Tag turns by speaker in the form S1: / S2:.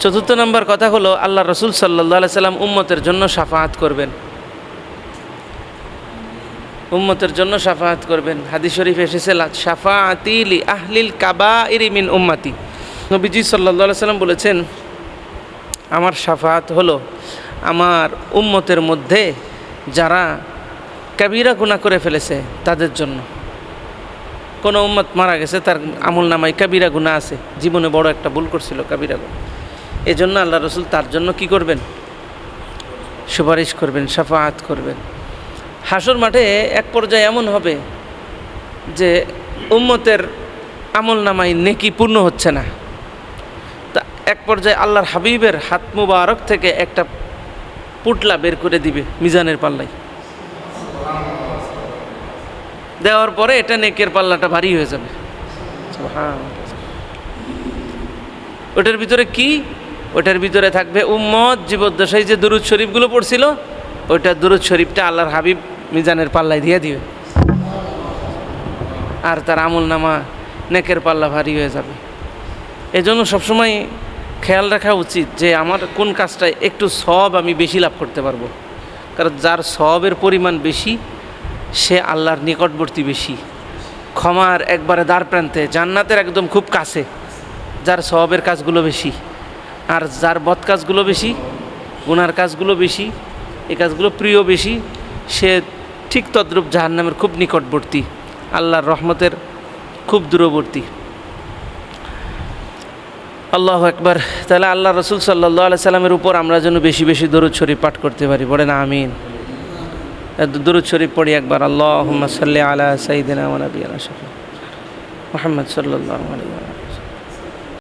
S1: চতুর্থ নম্বর কথা হলো আল্লাহ রসুল সাল্লাল্লাহু আলাইহি সাল্লাম উম্মতের জন্য শাফাআত করবেন, উম্মতের জন্য শাফাআত করবেন। হাদিস শরীফে এসেছে শাফাআতি লি আহলিল কাবাইরি মিন উম্মতি। নবীজি সাল্লাল্লাহু আলাইহি সাল্লাম বলেছেন, আমার শাফাআত হলো আমার উম্মতের মধ্যে যারা কাবীরা গুনাহ করে ফেলেছে তাদের জন্য। কোনো উম্মত মারা গেছে, তার আমল নামায় কাবীরা গুনাহ আছে, জীবনে বড় একটা ভুল করছিল, কাবীরা গুনাহ, এই জন্য আল্লাহ রসুল তার জন্য কি করবেন? সুপারিশ করবেন, শাফাআত করবেন। হাসর মাঠে এক পর্যায়ে এমন হবে যে উম্মতের আমল নামায় নেকি পূর্ণ হচ্ছে না, তা এক পর্যায়ে আল্লাহর হাবিবের হাত মুবারক থেকে একটা পুটলা বের করে দিবে মিজানের পাল্লায়, দেওয়ার পরে এটা নেকের পাল্লাটা ভারী হয়ে যাবে। ওটার ভিতরে কি? ওটার ভিতরে থাকবে উম্মত জীবদ্দশায় যে দুরূদ শরীফগুলো পড়ছিল, ওইটা দুরূদ শরীফটা আল্লাহর হাবিব মিজানের পাল্লায় দিয়ে দিবে, আর তার আমল নামা নেকের পাল্লা ভারী হয়ে যাবে। এজন্য সবসময় খেয়াল রাখা উচিত যে আমার কোন কাজটায় একটু সওয়াব আমি বেশি লাভ করতে পারবো, কারণ যার সওয়াবের পরিমাণ বেশি সে আল্লাহর নিকটবর্তী বেশি, ক্ষমার একবারে দ্বার প্রান্তে, জান্নাতের একদম খুব কাছে যার সওয়াবের কাজগুলো বেশি। আর যার বদ কাজগুলো বেশি, গুনার কাজগুলো বেশি, এই কাজগুলো প্রিয় বেশি, সে ঠিক তদ্রূপ জাহান্নামের খুব নিকটবর্তী, আল্লাহর রহমতের খুব দূরবর্তী। আল্লাহু আকবার। তাহলে আল্লাহ রসুল সাল্লাল্লাহু আলাইহি সাল্লামের উপর আমরা যেন বেশি বেশি দরুদ শরীফ পাঠ করতে পারি, বলেন আমিন। দরুদ শরীফ পড়ি একবার, আল্লাহুম্মা সাল্লি আলা সাইয়্যিদিনা ওয়া নাবিয়িনা মুহাম্মদ সাল্লাল্লাহু আলাইহি ওয়া সাল্লাম।